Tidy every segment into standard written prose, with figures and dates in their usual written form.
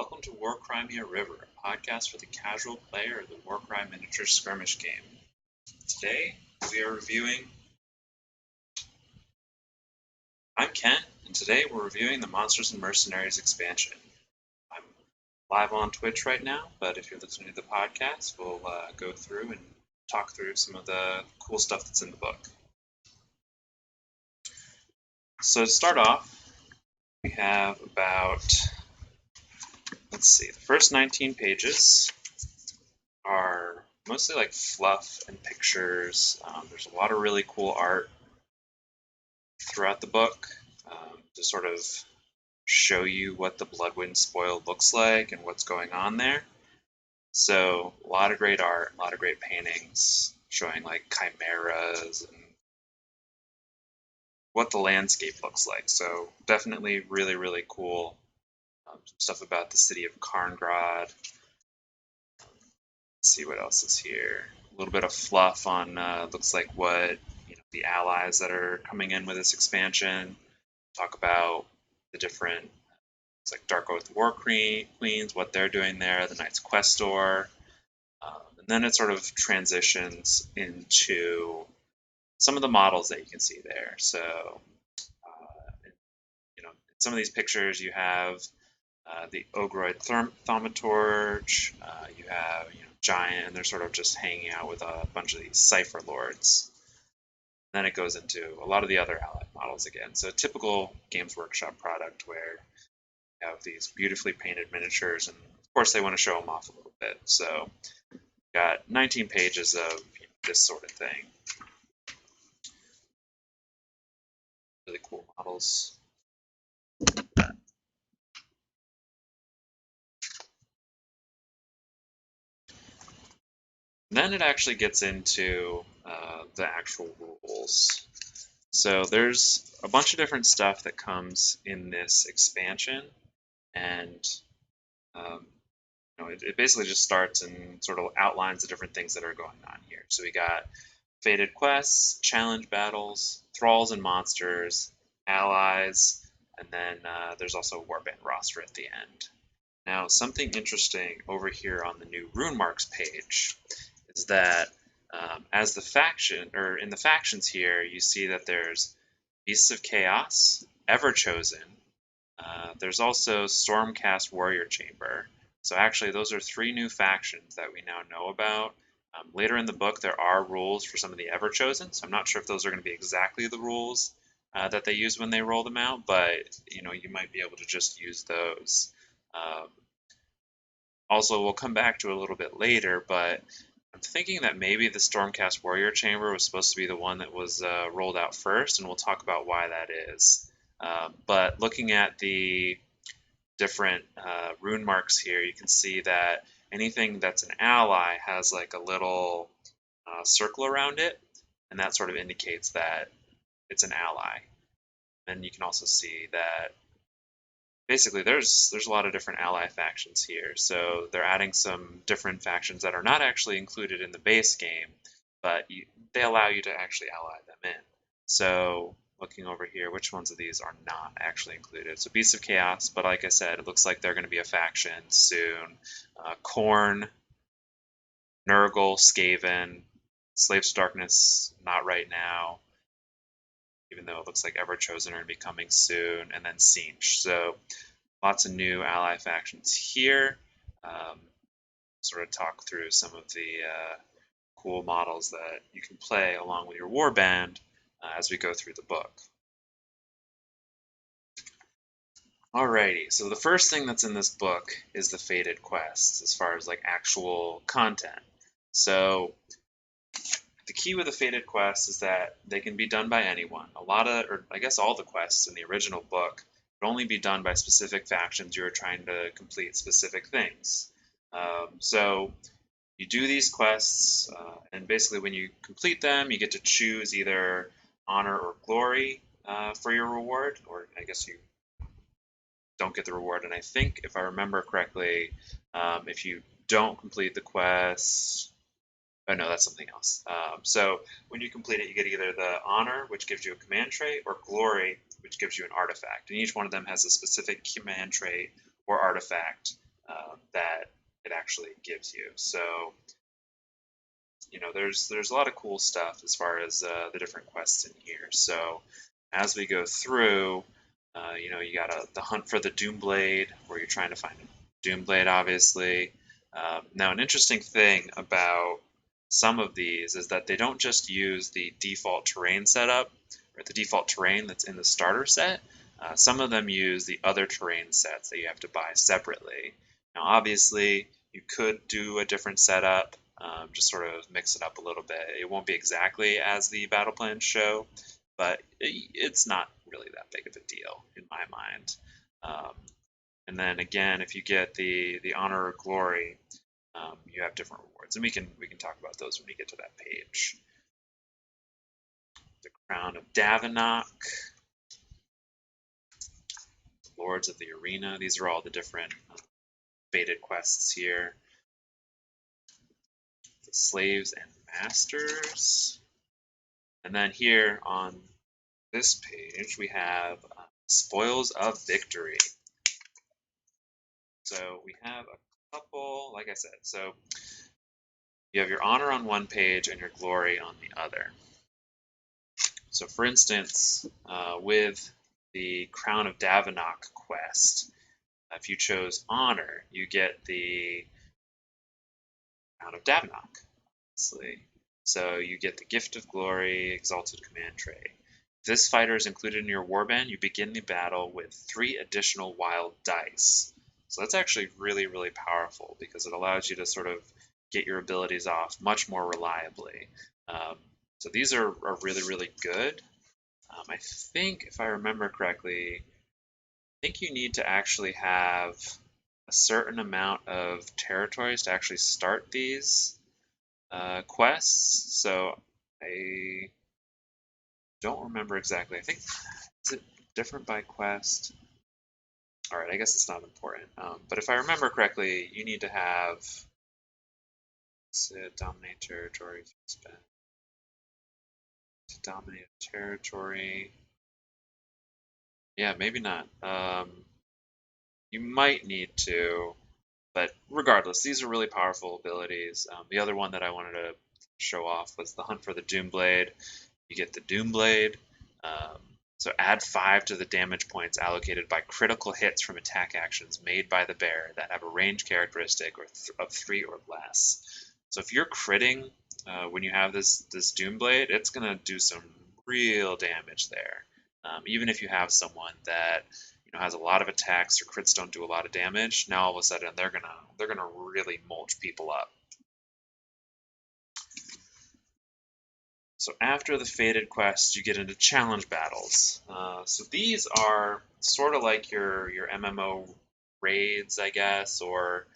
Welcome to Warcry Me, a podcast for the casual player of the Warcry miniature skirmish game. Today, we are reviewing... I'm Kent, and today we're reviewing the Monsters and Mercenaries expansion. I'm live on Twitch right now, but if you're listening to the podcast, we'll go through and talk through some of the cool stuff that's in the book. So to start off, we have about... Let's see, the first 19 pages are mostly like fluff and pictures. There's a lot of really cool art throughout the book to sort of show you what the Bloodwind spoil looks like and what's going on there. So a lot of great art, a lot of great paintings showing like chimeras and what the landscape looks like. So definitely really, really cool. Stuff about the city of Karngrad. Let's see what else is here. A little bit of fluff on looks like what the allies that are coming in with this expansion. Talk about the different, it's like Dark Oath Warcry Queens, what they're doing there, the Knights Questor, and then it sort of transitions into some of the models that you can see there. So, in some of these pictures you have the Ogroid Thaumaturge, you have Giant, and they're sort of just hanging out with a bunch of these Cypher Lords. Then it goes into a lot of the other allied models again. So typical Games Workshop product where you have these beautifully painted miniatures, and of course they want to show them off a little bit. So got 19 pages of this sort of thing. Really cool models. Then it actually gets into the actual rules. So there's a bunch of different stuff that comes in this expansion, and it basically just starts and sort of outlines the different things that are going on here. So we got fated quests, challenge battles, thralls and monsters, allies, and then there's also a warband roster at the end. Now, something interesting over here on the new rune marks page is that as the faction, or in the factions here, you see that there's Beasts of Chaos, Everchosen, there's also Stormcast Warrior Chamber. So actually, those are 3 new factions that we now know about. Later in the book, there are rules for some of the Everchosen, so I'm not sure if those are going to be exactly the rules that they use when they roll them out, but you might be able to just use those. Also, we'll come back to it a little bit later, but I'm thinking that maybe the Stormcast Warrior Chamber was supposed to be the one that was rolled out first, and we'll talk about why that is. But looking at the different rune marks here, you can see that anything that's an ally has like a little circle around it, and that sort of indicates that it's an ally. And you can also see that basically there's a lot of different ally factions here. So they're adding some different factions that are not actually included in the base game, but they allow you to actually ally them in. So looking over here, which ones of these are not actually included? So Beasts of Chaos, but like I said, it looks like they're going to be a faction soon. Khorne, Nurgle, Skaven, Slaves to Darkness, not right now, even though it looks like Everchosen are going to be coming soon, and then Sinch. So lots of new ally factions here. Sort of talk through some of the cool models that you can play along with your warband as we go through the book. Alrighty, so the first thing that's in this book is the fated quests as far as like actual content. So the key with the fated quests is that they can be done by anyone. Or I guess all the quests in the original book could only be done by specific factions who are trying to complete specific things. So you do these quests, and basically when you complete them, you get to choose either honor or glory for your reward, or I guess you don't get the reward. And I think, if I remember correctly, if you don't complete the quest, oh no, that's something else. So when you complete it, you get either the honor, which gives you a command trait, or glory, which gives you an artifact. And each one of them has a specific command trait or artifact that it actually gives you. So there's a lot of cool stuff as far as the different quests in here. So as we go through, you got the hunt for the Doomblade, where you're trying to find a Doomblade, obviously. Now, an interesting thing about some of these is that they don't just use the default terrain setup, or the default terrain that's in the starter set. Some of them use the other terrain sets that you have to buy separately. Now, obviously, you could do a different setup, just sort of mix it up a little bit. It won't be exactly as the battle plans show, but it's not really that big of a deal in my mind. And then again, if you get the honor or glory, you have different rewards, and we can talk about those when we get to that page. The Crown of Davenok, Lords of the Arena. These are all the different fated quests here. The Slaves and Masters. And then here on this page, we have Spoils of Victory. So we have a couple, like I said, so you have your honor on one page and your glory on the other. So for instance, with the Crown of Davenok quest, if you chose honor, you get the Crown of Davenok, obviously. So you get the Gift of Glory, Exalted Command Tray. If this fighter is included in your warband, you begin the battle with 3 additional wild dice. So that's actually really, really powerful because it allows you to sort of get your abilities off much more reliably. So these are really, really good. I think, if I remember correctly, I think you need to actually have a certain amount of territories to actually start these quests. So I don't remember exactly. I think, is it different by quest? All right, I guess it's not important. But if I remember correctly, you need to have dominate territory, spend to dominate a territory. Yeah, maybe not. You might need to, but regardless, these are really powerful abilities. The other one that I wanted to show off was the Hunt for the Doomblade. You get the Doomblade. So add 5 to the damage points allocated by critical hits from attack actions made by the bear that have a range characteristic of 3 or less. So if you're critting when you have this Doomblade, it's going to do some real damage there. Even if you have someone that has a lot of attacks, or crits don't do a lot of damage, now all of a sudden they're gonna really mulch people up. So after the Fated quest, you get into challenge battles. So these are sort of like your MMO raids, I guess, or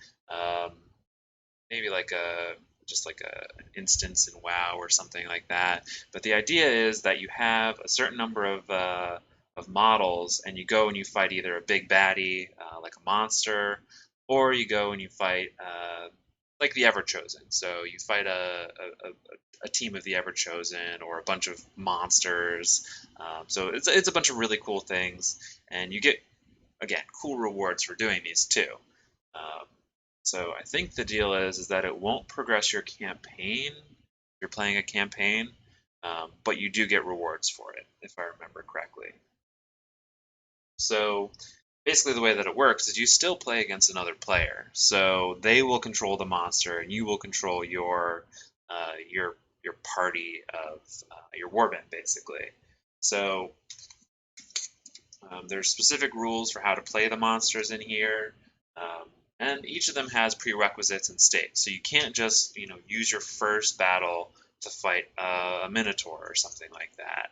maybe like an instance in WoW or something like that. But the idea is that you have a certain number of models, and you go and you fight either a big baddie like a monster, or you go and you fight like the Everchosen. So you fight a team of the Everchosen or a bunch of monsters. So it's a bunch of really cool things, and you get, again, cool rewards for doing these too. So I think the deal is that it won't progress your campaign if you're playing a campaign, but you do get rewards for it, if I remember correctly. So basically the way that it works is you still play against another player. So they will control the monster, and you will control your party of your warband, basically. So there's specific rules for how to play the monsters in here. And each of them has prerequisites and stakes. So you can't just, use your first battle to fight a Minotaur or something like that,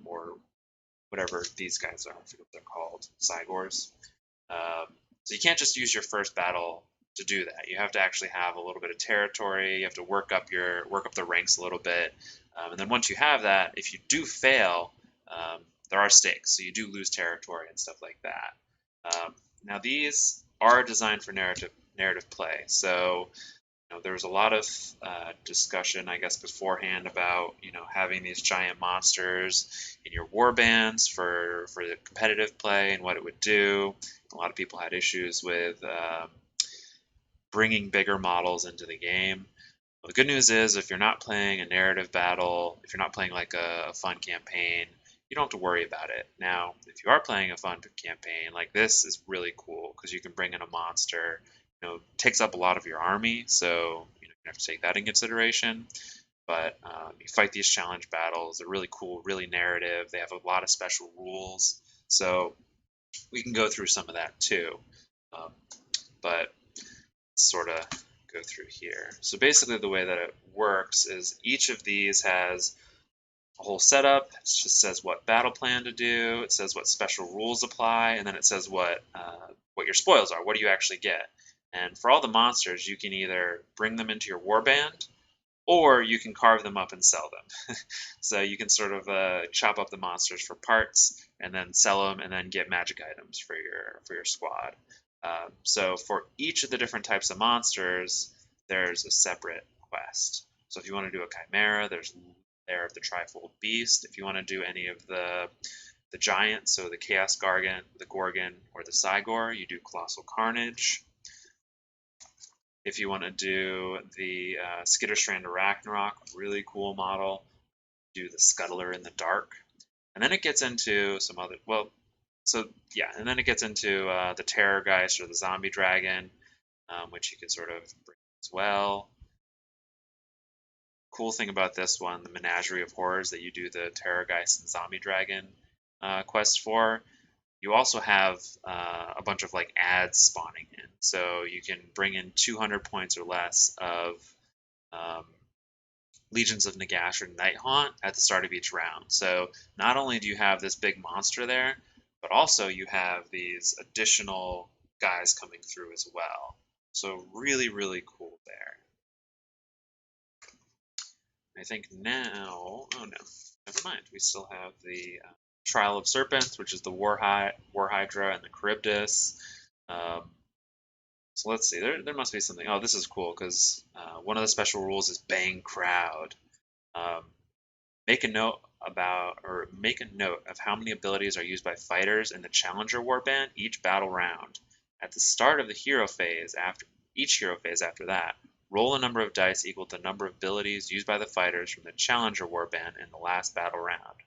or whatever these guys are. I forget what they're called, Cygors. So you can't just use your first battle to do that. You have to actually have a little bit of territory. You have to work up the ranks a little bit, and then once you have that, if you do fail, there are stakes. So you do lose territory and stuff like that. Now these are designed for narrative play. So there was a lot of discussion, I guess, beforehand about having these giant monsters in your war bands for the competitive play and what it would do. A lot of people had issues with bringing bigger models into the game. Well, the good news is if you're not playing a narrative battle, if you're not playing like a fun campaign, you don't have to worry about it. Now, if you are playing a fun campaign, like this is really cool because you can bring in a monster, takes up a lot of your army, so you have to take that in consideration. But you fight these challenge battles. They're really cool, really narrative. They have a lot of special rules, so we can go through some of that too. Um, but sort of go through here. So basically the way that it works is each of these has a whole setup. It just says what battle plan to do. It says what special rules apply, and then it says what your spoils are. What do you actually get? And for all the monsters, you can either bring them into your warband, or you can carve them up and sell them. So you can sort of chop up the monsters for parts and then sell them and then get magic items for your squad. So for each of the different types of monsters, there's a separate quest. So if you want to do a Chimera, there's Lair of the Trifold Beast. If you want to do any of the giants, so the Chaos Gargant, the Gorgon, or the Cygor, you do Colossal Carnage. If you want to do the Skitterstrand of Ragnarok, really cool model, do the Scuttler in the Dark. And then it gets into some other, and then it gets into the Terrorgeist or the Zombie Dragon, which you can sort of bring as well. Cool thing about this one, the Menagerie of Horrors that you do the Terrorgeist and Zombie Dragon quest for, you also have a bunch of like ads spawning in. So you can bring in 200 points or less of Legions of Nagash or Nighthaunt at the start of each round. So not only do you have this big monster there, but also you have these additional guys coming through as well. So really, really cool there. I think now, oh no, never mind. We still have the Trial of Serpents, which is the War Hydra and the Charybdis. So let's see, there must be something. Oh, this is cool because one of the special rules is Bang Crowd. Make a note of how many abilities are used by fighters in the Challenger Warband each battle round. At the start of the hero phase, after that, roll a number of dice equal to the number of abilities used by the fighters from the Challenger Warband in the last battle round.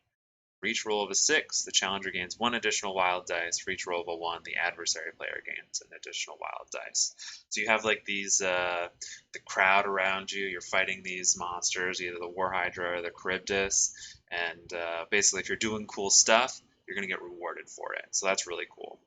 For each roll of a 6, the challenger gains 1 additional wild dice. For each roll of a 1, the adversary player gains an additional wild dice. So you have like these, the crowd around you. You're fighting these monsters, either the War Hydra or the Charybdis. And basically, if you're doing cool stuff, you're going to get rewarded for it. So that's really cool.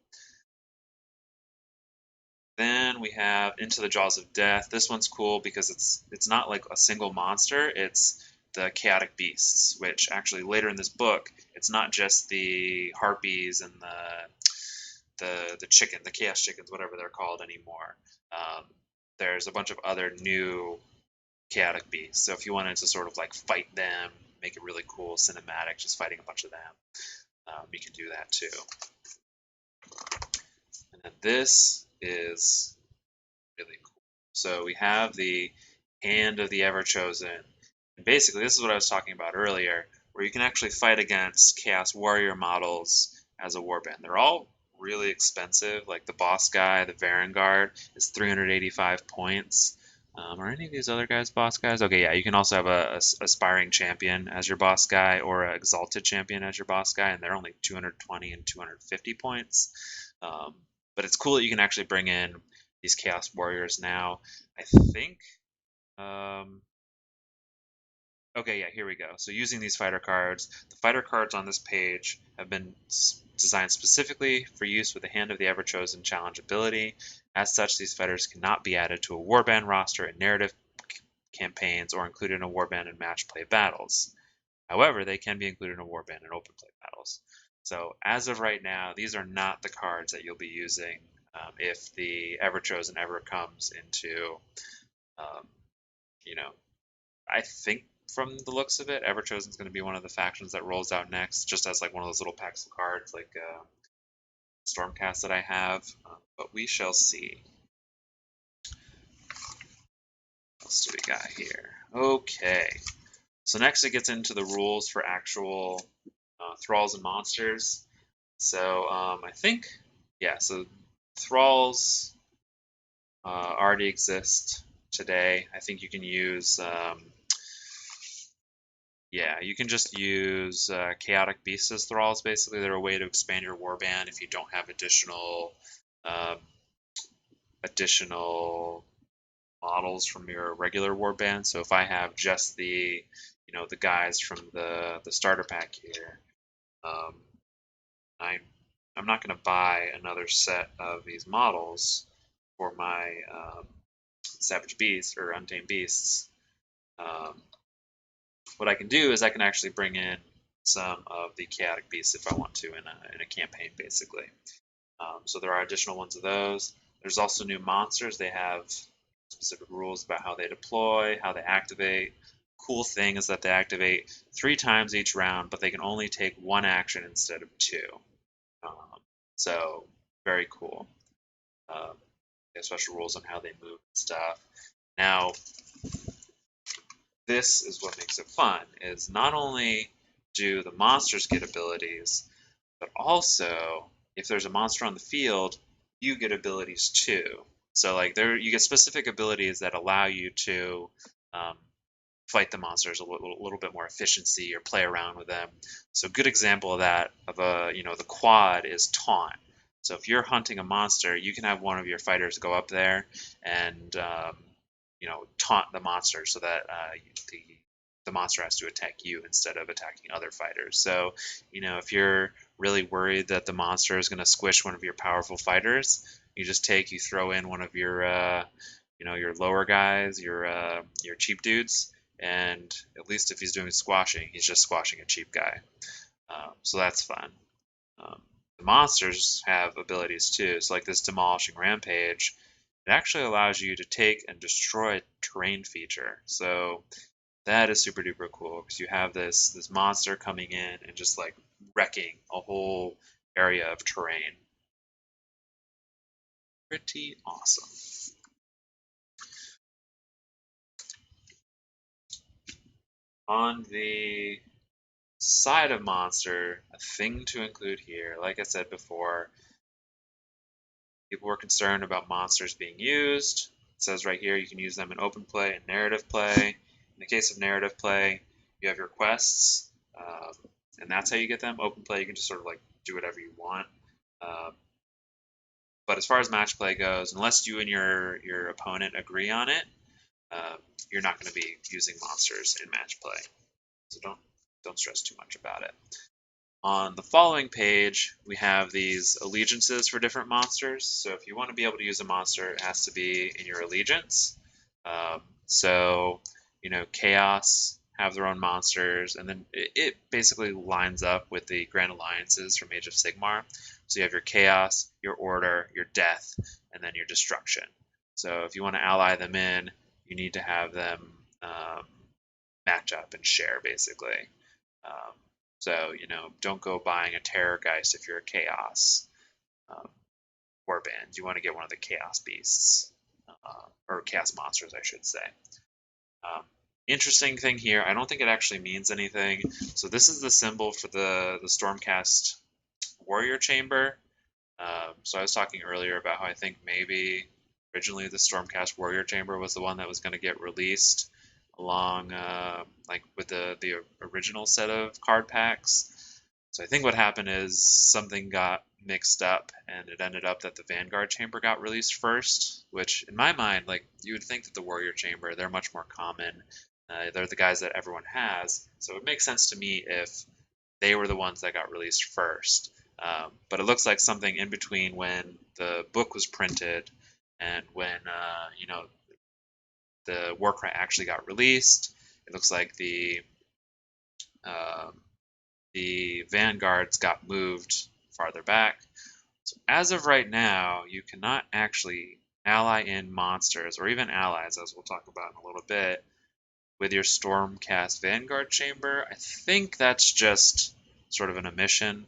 Then we have Into the Jaws of Death. This one's cool because it's not like a single monster. It's the chaotic beasts, which actually later in this book, it's not just the harpies and the chicken, the chaos chickens, whatever they're called anymore. There's a bunch of other new chaotic beasts. So if you wanted to sort of like fight them, make it really cool, cinematic, just fighting a bunch of them, you can do that too. And then this is really cool. So we have the Hand of the Ever-Chosen. And basically, this is what I was talking about earlier, where you can actually fight against Chaos Warrior models as a warband. They're all really expensive. Like the boss guy, the Varangard, is 385 points. Are any of these other guys boss guys? Okay, yeah, you can also have a aspiring champion as your boss guy or an exalted champion as your boss guy, and they're only 220 and 250 points. But it's cool that you can actually bring in these Chaos Warriors now. I think. Okay, yeah, here we go. So using these fighter cards, the fighter cards on this page have been designed specifically for use with the Hand of the Ever-Chosen challenge ability. As such, these fighters cannot be added to a warband roster in narrative campaigns or included in a warband in match play battles. However, they can be included in a warband in open play battles. So as of right now, these are not the cards that you'll be using if the Ever-Chosen ever comes into, I think from the looks of it, Ever-Chosen is going to be one of the factions that rolls out next, just as like one of those little packs of cards like Stormcast that I have, but we shall see. What else do we got here? Okay, so next it gets into the rules for actual thralls and monsters. So I think, yeah, so thralls, already exist today. I think you can use, yeah, you can just use chaotic beasts as thralls. Basically, they're a way to expand your warband if you don't have um, additional models from your regular warband. So if I have just the guys from the starter pack here, um, I'm I'm not going to buy another set of these models for my Savage Beasts or Untamed Beasts. Um, what I can do is I can actually bring in some of the Chaotic Beasts if I want to in a campaign, basically. So there are additional ones of those. There's also new monsters. They have specific rules about how they deploy, how they activate. Cool thing is that they activate 3 times each round, but they can only take 1 action instead of 2. Um, so very cool. They have special rules on how they move and stuff. Now, this is what makes it fun, is not only do the monsters get abilities, but also if there's a monster on the field, you get abilities too. So like you get specific abilities that allow you to um, fight the monsters a little bit more efficiency or play around with them. So a good example of that the quad is taunt. So if you're hunting a monster, you can have one of your fighters go up there and taunt the monster so that the monster has to attack you instead of attacking other fighters. So, if you're really worried that the monster is going to squish one of your powerful fighters, you throw in one of your lower guys, your cheap dudes, and at least if he's doing squashing, he's just squashing a cheap guy. So that's fun. Um, the monsters have abilities too. So like this demolishing rampage, it actually allows you to take and destroy terrain feature. So that is super duper cool because you have this monster coming in and just like wrecking a whole area of terrain. Pretty awesome. On the side of monster, a thing to include here, like I said before, people were concerned about monsters being used. It says right here you can use them in open play and narrative play. In the case of narrative play, you have your quests, and that's how you get them. Open play, you can just sort of like do whatever you want. Um, but as far as match play goes, unless you and your opponent agree on it, uh, you're not going to be using monsters in match play. So don't stress too much about it. On the following page, we have these allegiances for different monsters. So if you want to be able to use a monster, it has to be in your allegiance. So, Chaos have their own monsters, and then it basically lines up with the Grand Alliances from Age of Sigmar. So you have your Chaos, your Order, your Death, and then your Destruction. So if you want to ally them in, you need to have them match up and share, basically. Um, so, don't go buying a Terrorgeist if you're a Chaos warband. You want to get one of the Chaos Beasts, or Chaos Monsters, I should say. Um, interesting thing here, I don't think it actually means anything. So this is the symbol for the Stormcast Warrior Chamber. So I was talking earlier about how I think maybe originally the Stormcast Warrior Chamber was the one that was going to get released along like with the original set of card packs. So I think what happened is something got mixed up and it ended up that the Vanguard Chamber got released first, which in my mind, like you would think that the Warrior Chamber, they're much more common. They're the guys that everyone has. So it makes sense to me if they were the ones that got released first. But it looks like something in between when the book was printed and when the Warcry actually got released. It looks like um, the Vanguards got moved farther back. So as of right now, you cannot actually ally in monsters or even allies, as we'll talk about in a little bit, with your Stormcast Vanguard Chamber. I think that's just sort of an omission.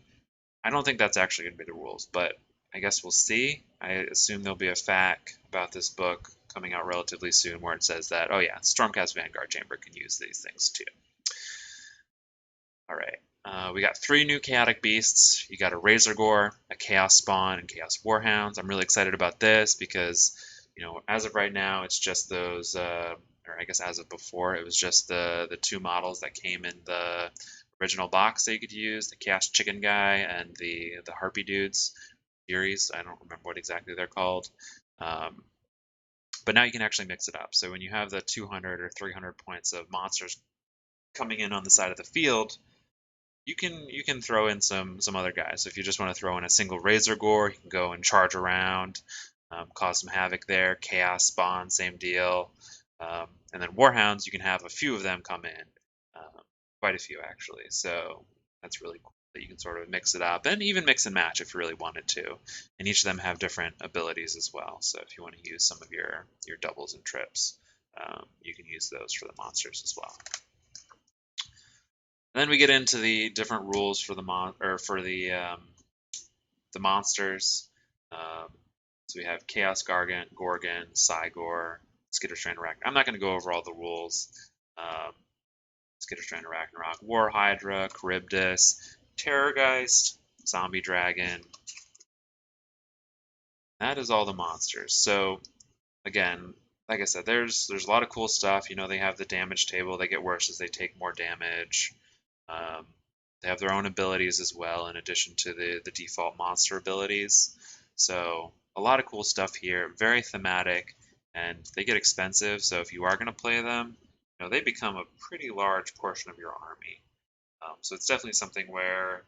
I don't think that's actually going to be the rules, but I guess we'll see. I assume there'll be a FAQ about this book coming out relatively soon where it says that, oh yeah, Stormcast Vanguard Chamber can use these things too. All right, we got 3 new Chaotic Beasts. You got a Razor Gore, a Chaos Spawn, and Chaos Warhounds. I'm really excited about this because as of right now, it's just those, or I guess as of before, it was just the two models that came in the original box that you could use, the Chaos Chicken guy and the Harpy dudes series. I don't remember what exactly they're called. Um, but now you can actually mix it up. So when you have the 200 or 300 points of monsters coming in on the side of the field, you can throw in some other guys. So if you just want to throw in a single Razor Gore, you can go and charge around, cause some havoc there. Chaos Spawn, same deal. And then Warhounds, you can have a few of them come in, quite a few actually. So that's really cool that you can sort of mix it up and even mix and match if you really wanted to. And each of them have different abilities as well. So if you want to use some of your doubles and trips, you can use those for the monsters as well. And then we get into the different rules for the monsters. Um, so we have Chaos Gorgon, Cygor, Skitterstrain Ragnarok. I'm not going to go over all the rules. Um, Skitterstrain Ragnarok, War Hydra, Charybdis, Terrorgeist, Zombie Dragon. That is all the monsters. So again, like I said, there's a lot of cool stuff. They have the damage table. They get worse as they take more damage. Um, they have their own abilities as well, in addition to the default monster abilities. So a lot of cool stuff here. Very thematic, and they get expensive. So if you are going to play them, they become a pretty large portion of your army. So it's definitely something where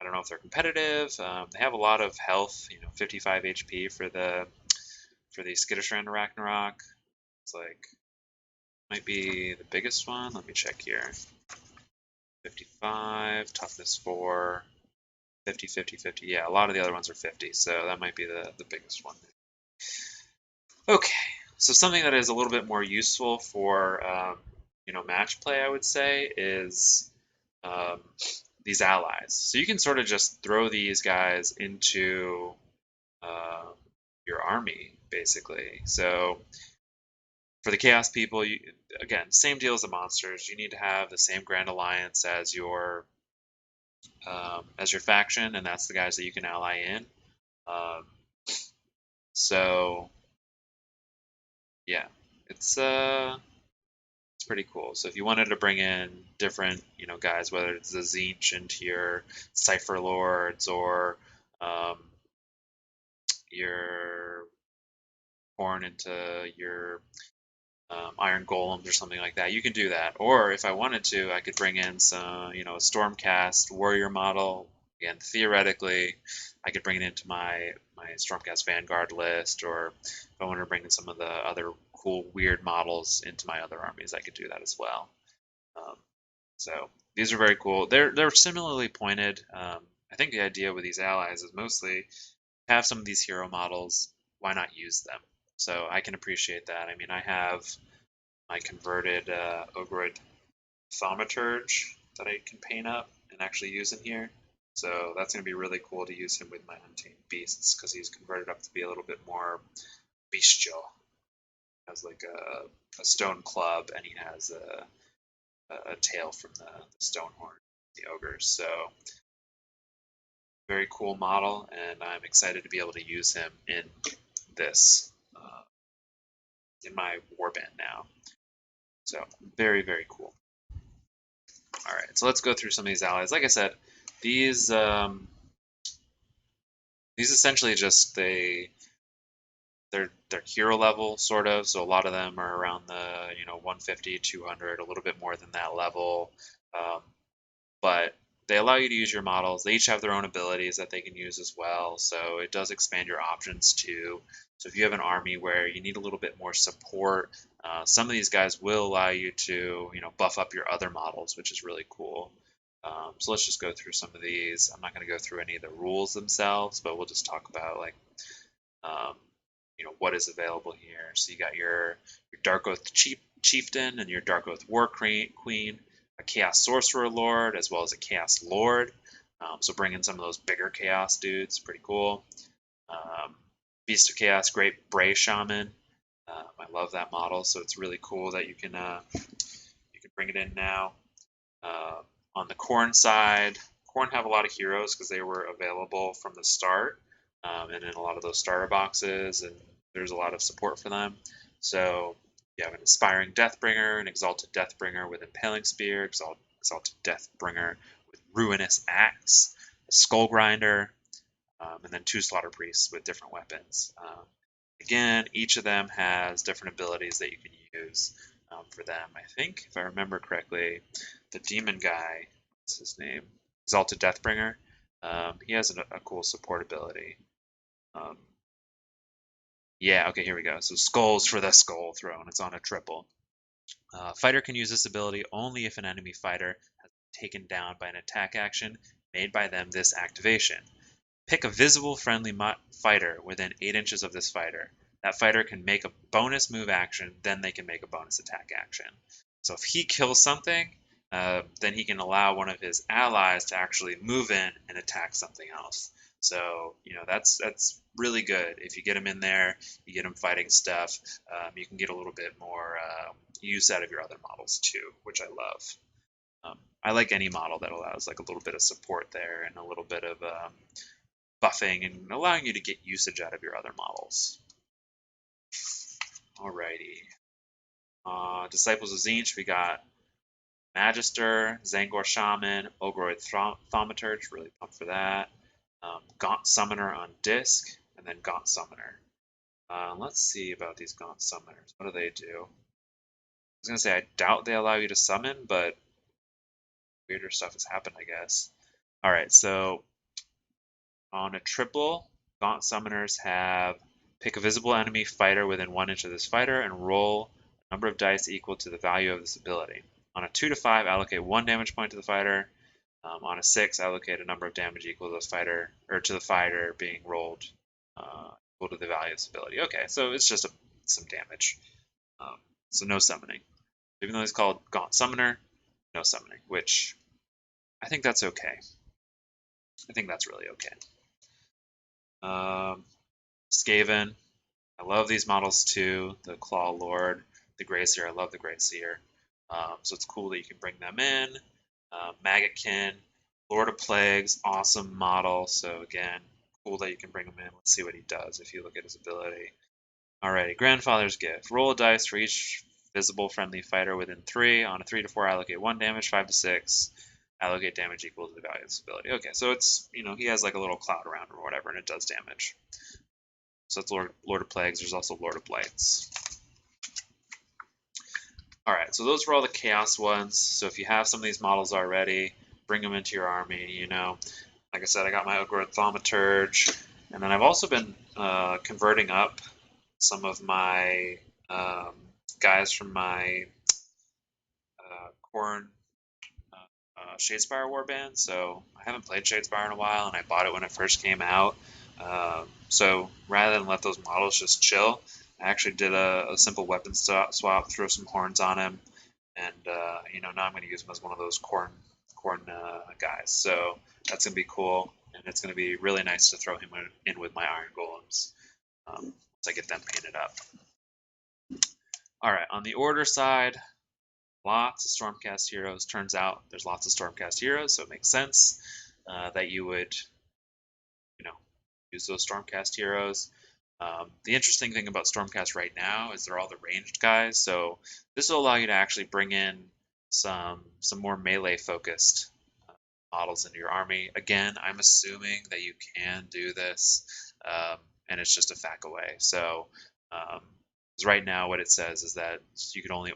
I don't know if they're competitive. They have a lot of health. 55 HP for the Skitterstrand Ragnarok. It's like might be the biggest one. Let me check here. 55, toughness 4, 50, 50, 50. Yeah, a lot of the other ones are 50, so that might be the biggest one. Okay, so something that is a little bit more useful for match play, I would say, is these allies. So you can sort of just throw these guys into your army, basically. So for the Chaos people, again, same deal as the monsters. You need to have the same Grand Alliance as your faction, and that's the guys that you can ally in. Um, so yeah, it's pretty cool. So if you wanted to bring in different guys, whether it's the Tzeentch into your Cypher Lords or your Khorne into your Iron Golems or something like that, you can do that. Or if I wanted to, I could bring in some, a Stormcast Warrior model. Again, theoretically, I could bring it into my Stormcast Vanguard list, or if I wanted to bring in some of the other cool, weird models into my other armies, I could do that as well. So these are very cool. They're similarly pointed. I think the idea with these allies is mostly have some of these hero models. Why not use them? So I can appreciate that. I mean, I have my converted Ogroid Thaumaturge that I can paint up and actually use in here. So that's going to be really cool to use him with my Untamed Beasts, because he's converted up to be a little bit more bestial. He has like a stone club, and he has a tail from the stone horn, the ogres. So very cool model, and I'm excited to be able to use him in this, in my warband now. So very, very cool. All right, so let's go through some of these allies. Like I said, these essentially just they're hero level sort of. So a lot of them are around the 150, 200, a little bit more than that level. But they allow you to use your models. They each have their own abilities that they can use as well. So it does expand your options too. So if you have an army where you need a little bit more support, some of these guys will allow you to buff up your other models, which is really cool. So let's just go through some of these. I'm not going to go through any of the rules themselves, but we'll just talk about like what is available here. So you got your Dark Oath Chieftain and your Dark Oath War Queen, a Chaos Sorcerer Lord, as well as a Chaos Lord. So bring in some of those bigger Chaos dudes, pretty cool. Beast of Chaos, Great Bray Shaman. I love that model, so it's really cool that you can bring it in now. On the Khorne side, Khorne have a lot of heroes because they were available from the start, and in a lot of those starter boxes, and there's a lot of support for them. So you have an Inspiring Deathbringer, an Exalted Deathbringer with Impaling Spear, Exalted Deathbringer with Ruinous Axe, a Skull Grinder, and then 2 Slaughter Priests with different weapons. Again, each of them has different abilities that you can use for them. I think, if I remember correctly, the Demon guy, what's his name? Exalted Deathbringer. He has a cool support ability. Yeah, okay, here we go. So Skulls for the Skull Throne. It's on a triple. Fighter can use this ability only if an enemy fighter has been taken down by an attack action made by them this activation. Pick a visible friendly fighter within 8 inches of this fighter. That fighter can make a bonus move action, then they can make a bonus attack action. So if he kills something, then he can allow one of his allies to actually move in and attack something else. So that's really good. If you get him in there, you get him fighting stuff. You can get a little bit more use out of your other models too, which I love. I like any model that allows like a little bit of support there and a little bit of buffing and allowing you to get usage out of your other models. Alrighty. Disciples of Tzeentch, we got Magister, Zangor Shaman, Ogroid Thaumaturge, really pumped for that. Gaunt Summoner on disc, and then Gaunt Summoner. Let's see about these Gaunt Summoners. What do they do? I was going to say, I doubt they allow you to summon, but weirder stuff has happened, I guess. Alright, so on a triple, Gaunt Summoners have pick a visible enemy fighter within 1 inch of this fighter and roll a number of dice equal to the value of this ability. On a 2 to 5, allocate 1 damage point to the fighter. On a 6, allocate a number of damage equal to the fighter, or to the fighter being rolled equal to the value of this ability. Okay, so it's just some damage. So no summoning. Even though he's called Gaunt Summoner, no summoning, which I think that's okay. I think that's really okay. Skaven, I love these models too. The Claw Lord, the Greyseer, I love the Greyseer. So it's cool that you can bring them in. Maggotkin, Lord of Plagues, awesome model. So again, cool that you can bring him in. Let's see what he does if you look at his ability. Alrighty, Grandfather's Gift. Roll a dice for each visible friendly fighter within 3. On a 3 to 4, allocate 1 damage. 5 to 6, allocate damage equal to the value of this ability. Okay, so it's, he has like a little cloud around or whatever, and it does damage. So that's Lord of Plagues. There's also Lord of Blights. Alright, so those were all the Chaos ones. So if you have some of these models already, bring them into your army, Like I said, I got my Ogroid Thaumaturge. And then I've also been converting up some of my guys from my Khorne Shadespire Warband. So I haven't played Shadespire in a while, and I bought it when it first came out. So rather than let those models just chill, I actually did a simple weapon swap, throw some horns on him, and now I'm going to use him as one of those Khorne guys. So that's going to be cool, and it's going to be really nice to throw him in with my Iron Golems once I get them painted up. All right, on the order side, lots of Stormcast heroes. Turns out there's lots of Stormcast heroes, so it makes sense that you would, use those Stormcast heroes. The interesting thing about Stormcast right now is they're all the ranged guys, so this will allow you to actually bring in some more melee focused models into your army. Again, I'm assuming that you can do this, and it's just a FAQ away. So right now what it says is that you can only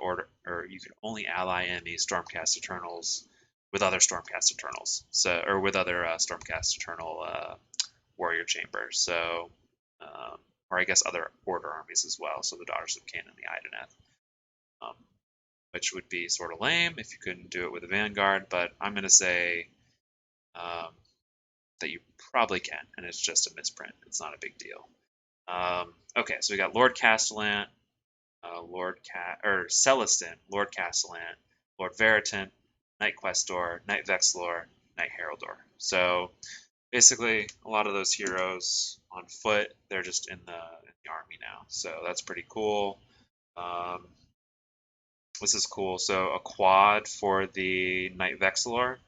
only ally in these Stormcast Eternals with other Stormcast Eternals, or with other Stormcast Eternal warrior chambers. So or I guess other order armies as well, so the Daughters of Cain and the Idoneth, which would be sort of lame if you couldn't do it with a Vanguard, but I'm going to say that you probably can, and it's just a misprint. It's not a big deal. Okay, so we got Lord Castellan, Celestin, Lord Castellan, Lord Veritant, Knight Questor, Knight Vexlor, Knight Heraldor. So basically, a lot of those heroes on foot, they're just in the army now. So that's pretty cool. This is cool. So a quad for the Knight Vexlor.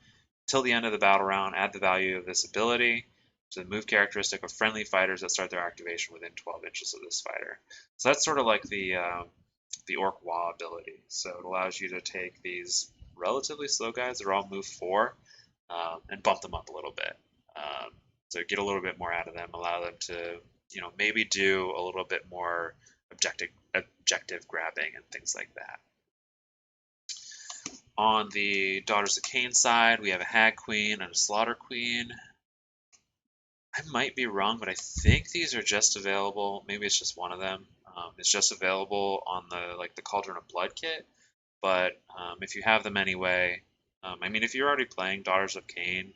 Till the end of the battle round, add the value of this ability So the move characteristic of friendly fighters that start their activation within 12 inches of this fighter. So that's sort of like the Orc Wah ability. So it allows you to take these relatively slow guys that are all move 4 and bump them up a little bit. So get a little bit more out of them, allow them to, maybe do a little bit more objective grabbing and things like that. On the Daughters of Cain side, we have a Hag Queen and a Slaughter Queen. I might be wrong, but I think these are just available. Maybe it's just one of them. It's just available on the Cauldron of Blood kit. But if you have them anyway, I mean, if you're already playing Daughters of Cain,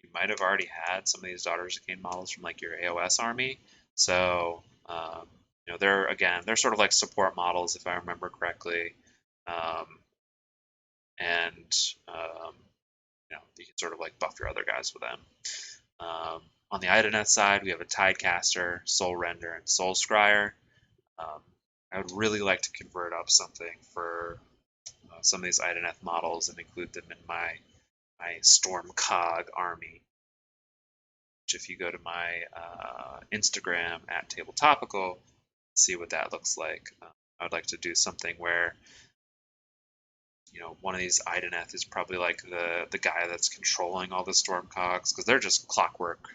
you might have already had some of these Daughters of Cain models from like your AOS army. So they're sort of like support models if I remember correctly, and you can sort of like buff your other guys with them. On the Idoneth side, we have a Tidecaster, Soul Render, and Soul Scryer. I would really like to convert up something for some of these Idoneth models and include them in my Storm Cog army. Which, if you go to my Instagram at Tabletopical, see what that looks like. I would like to do something where one of these Idoneth is probably like the guy that's controlling all the Storm Cogs, because they're just clockwork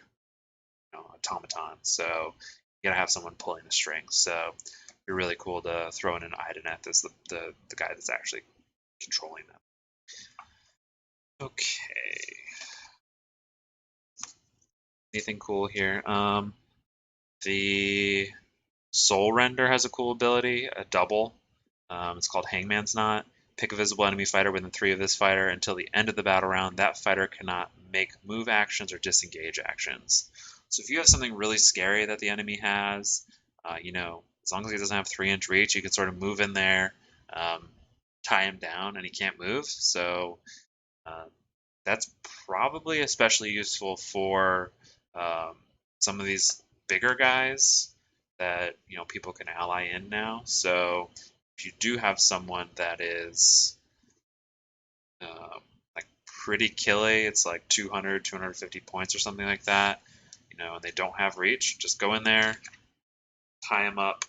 automatons. So you gotta have someone pulling the strings. So it'd be really cool to throw in an Idoneth as the guy that's actually controlling them. Okay. Anything cool here? The Soul Render has a cool ability, a double. It's called Hangman's Knot. Pick a visible enemy fighter within 3 of this fighter. Until the end of the battle round, that fighter cannot make move actions or disengage actions. So if you have something really scary that the enemy has, as long as he doesn't have 3-inch reach, you can sort of move in there, tie him down, and he can't move. So that's probably especially useful for some of these bigger guys that people can ally in now. So if you do have someone that is like pretty killy, it's like 200, 250 points or something like that, and they don't have reach, just go in there, tie them up,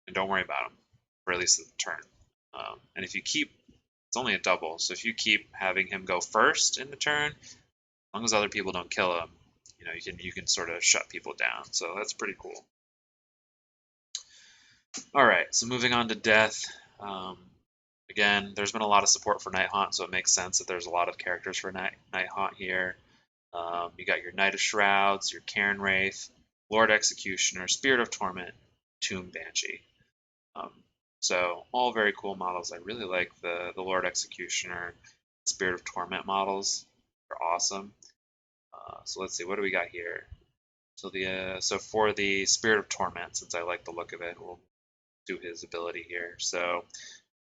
and don't worry about them for at least the turn. And if you keep, it's only a double, so if you keep having him go first in the turn, as long as other people don't kill him, you can sort of shut people down. So that's pretty cool. All right, so moving on to death. Again, there's been a lot of support for Nighthaunt, so it makes sense that there's a lot of characters for Nighthaunt here. You got your Knight of Shrouds, your Cairn Wraith, Lord Executioner, Spirit of Torment, Tomb Banshee. So all very cool models. I really like the Lord Executioner, Spirit of Torment models. They're awesome. So let's see, what do we got here? So for the Spirit of Torment, since I like the look of it, we'll do his ability here. So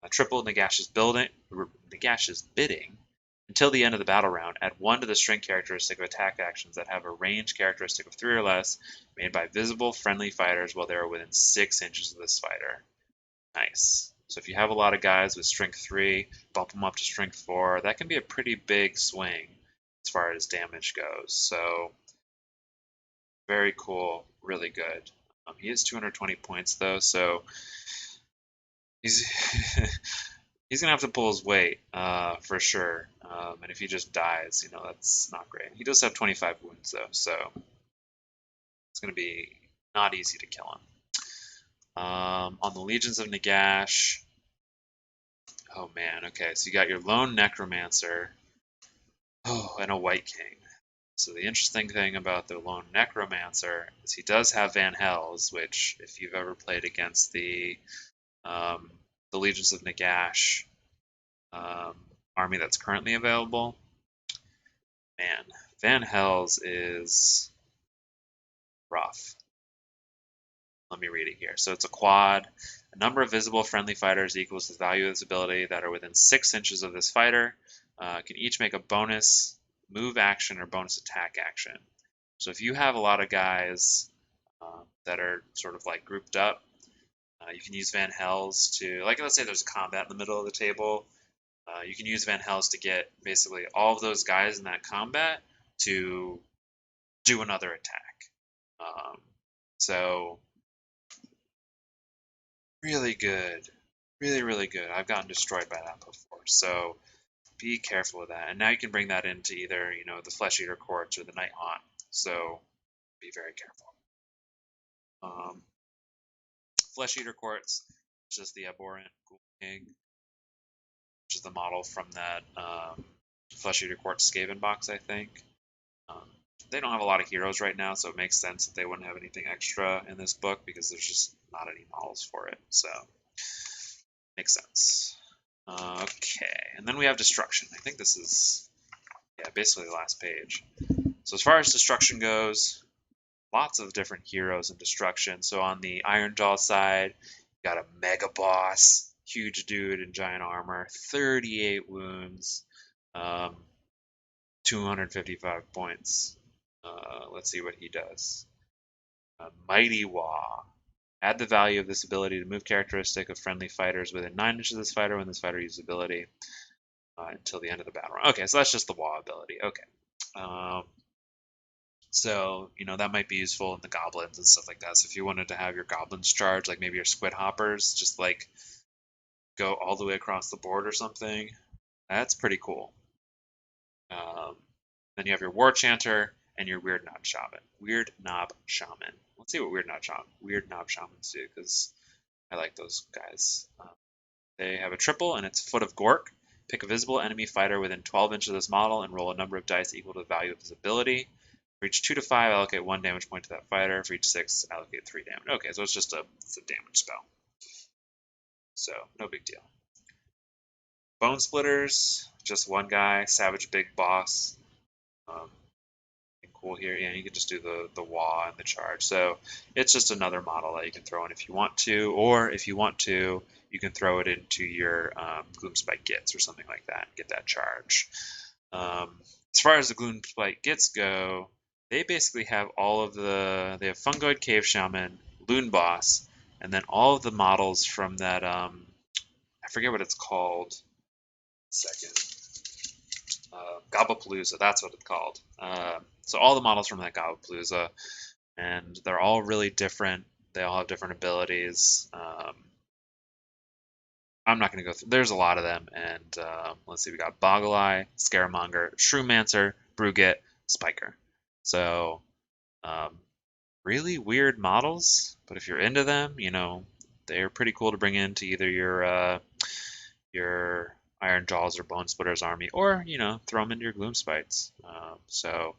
triple Nagash's bidding until the end of the battle round. Add 1 to the strength characteristic of attack actions that have a range characteristic of 3 or less made by visible friendly fighters while they are within 6 inches of this fighter. Nice. So if you have a lot of guys with strength 3, bump them up to strength 4. That can be a pretty big swing as far as damage goes. So very cool, really good. He is 220 points though, so he's he's gonna have to pull his weight for sure. And if he just dies, that's not great. He does have 25 wounds though, so it's gonna be not easy to kill him. On the Legions of Nagash, oh man, okay, so you got your Lone Necromancer, and a White King. So the interesting thing about the Lone Necromancer is he does have Van Hells, which if you've ever played against the Legions of Nagash army that's currently available, man, Van Hells is rough. Let me read it here. So it's a quad. A number of visible friendly fighters equals the value of this ability that are within 6 inches of this fighter. Can each make a bonus move action or bonus attack action. So if you have a lot of guys that are sort of like grouped up, you can use Van Hells to, like, let's say there's a combat in the middle of the table. You can use Van Hells to get basically all of those guys in that combat to do another attack. So really good, really good. I've gotten destroyed by that before, so be careful with that. And now you can bring that into either the Flesh Eater Courts or the Night Haunt. So be very careful. Um, Flesh Eater Courts, which is the Abhorrent Ghoul King, which is the model from that Flesh Eater Courts Skaven box, I think. Um, they don't have a lot of heroes right now, so it makes sense that they wouldn't have anything extra in this book because there's just not any models for it. So makes sense. Okay, and then we have Destruction. I think this is, yeah, basically the last page. So as far as Destruction goes, lots of different heroes in Destruction. So on the Ironjaw side, you got a mega boss, huge dude in giant armor, 38 wounds, 255 points. Let's see what he does. Mighty Wah. Add the value of this ability to move characteristic of friendly fighters within 9 inches of this fighter when this fighter uses ability until the end of the battle round. Okay, so that's just the Wah ability. Okay. So, that might be useful in the goblins and stuff like that. So if you wanted to have your goblins charge, like maybe your squid hoppers, just like go all the way across the board or something, that's pretty cool. Then you have your war chanter and your weird knob shaman. Weird knob shaman. Let's see what weird knob shamans do, because I like those guys. They have a triple and it's Foot of Gork. Pick a visible enemy fighter within 12 inches of this model and roll a number of dice equal to the value of his ability. For each 2 to 5, allocate 1 damage point to that fighter. For each 6, allocate 3 damage. Okay, so it's just a damage spell. So, no big deal. Bone Splitters, just one guy, Savage Big Boss. Cool here. Yeah, you can just do the Wah and the charge. So it's just another model that you can throw in if you want to, or if you want to, you can throw it into your Gloomspite Gits or something like that and get that charge. As far as the Gloomspite Gits go, they basically have they have Fungoid Cave Shaman, Loon Boss, and then all of the models from that, I forget what it's called. Second. Gobblepalooza, that's what it's called. So all the models from that Gobblepalooza, and they're all really different. They all have different abilities. I'm not going to go through. There's a lot of them, and let's see. We got Boggle-Eye, Scaremonger, Shrewmancer, Brugit, Spiker. So really weird models, but if you're into them, they're pretty cool to bring into either your Iron Jaws or Bone Splitters army, or throw them into your Gloomspites. So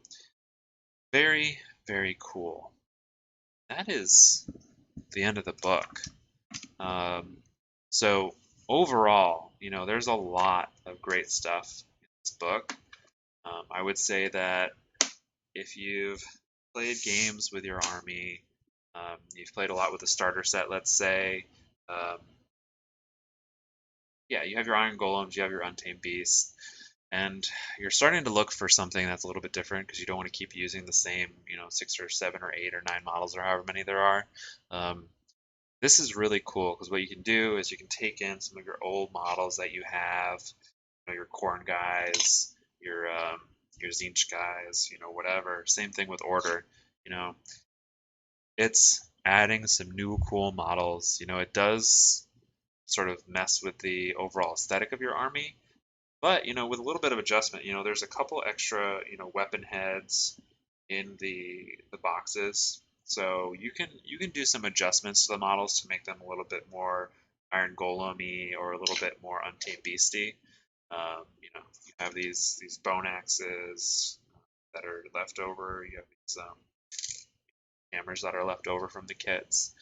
very, very cool. That is the end of the book. So overall, there's a lot of great stuff in this book. I would say that if you've played games with your army, you've played a lot with the starter set, let's say. Yeah, you have your Iron Golems, you have your Untamed Beasts, and you're starting to look for something that's a little bit different because you don't want to keep using the same, 6 or 7 or 8 or 9 models or however many there are. This is really cool because what you can do is you can take in some of your old models that you have, your Khorne guys, your Tzeentch guys, whatever. Same thing with Order. It's adding some new cool models. It does sort of mess with the overall aesthetic of your army, but with a little bit of adjustment, there's a couple extra weapon heads in the boxes, so you can do some adjustments to the models to make them a little bit more Iron Golem-y or a little bit more Untamed Beastie. You have these bone axes that are left over. You have these hammers that are left over from the kits.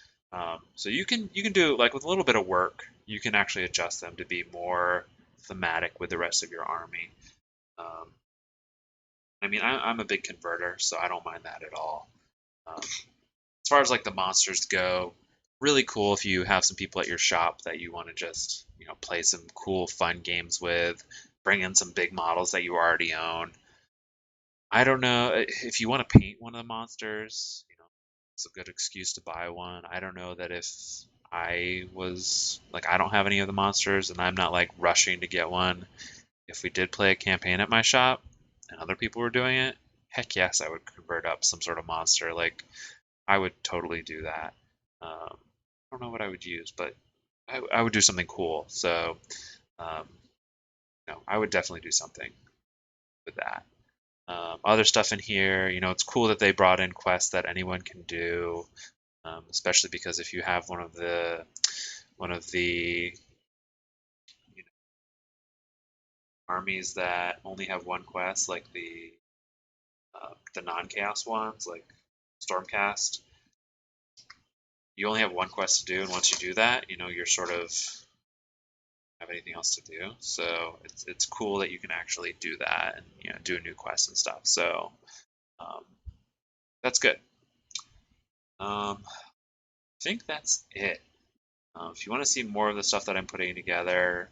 So you can do, like, with a little bit of work, you can actually adjust them to be more thematic with the rest of your army. I mean, I'm a big converter, so I don't mind that at all. As far as like the monsters go, really cool if you have some people at your shop that you want to just play some cool fun games with, bring in some big models that you already own. I don't know if you want to paint one of the monsters, it's a good excuse to buy one. I don't know that if I was like, I don't have any of the monsters and I'm not like rushing to get one. If we did play a campaign at my shop and other people were doing it, heck yes, I would convert up some sort of monster. Like I would totally do that. I don't know what I would use, but I would do something cool. So um, no, I would definitely do something with that. Other stuff in here, it's cool that they brought in quests that anyone can do, especially because if you have one of the armies that only have one quest, like the non-chaos ones, like Stormcast, you only have one quest to do, and once you do that, you're sort of have anything else to do. So it's cool that you can actually do that and do a new quest and stuff. So um, that's good. I think that's it. If you want to see more of the stuff that I'm putting together,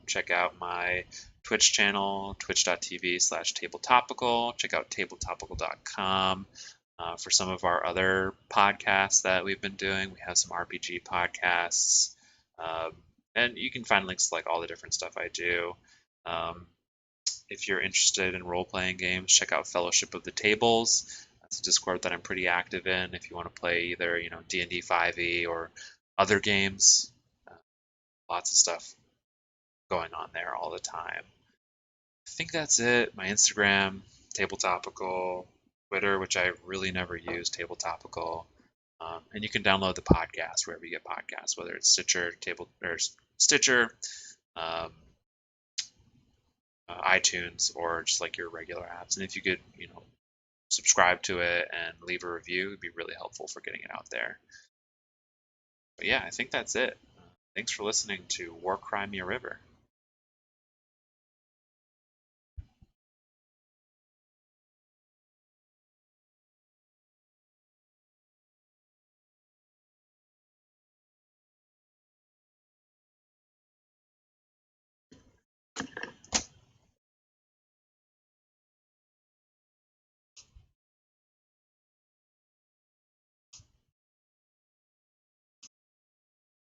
check out my Twitch channel, twitch.tv/tabletopical. Check out tabletopical.com for some of our other podcasts that we've been doing. We have some RPG podcasts, um, and you can find links to like all the different stuff I do. Um, if you're interested in role-playing games, check out Fellowship of the Tables. That's a Discord that I'm pretty active in. If you want to play either, D&D 5e or other games, uh, lots of stuff going on there all the time. I think that's it. My Instagram, Table Topical, Twitter, which I really never use, Table Topical, and you can download the podcast wherever you get podcasts, whether it's Stitcher, um, iTunes, or just like your regular apps. And if you could, subscribe to it and leave a review, it'd be really helpful for getting it out there. But yeah, I think that's it. Thanks for listening to Warcry Me,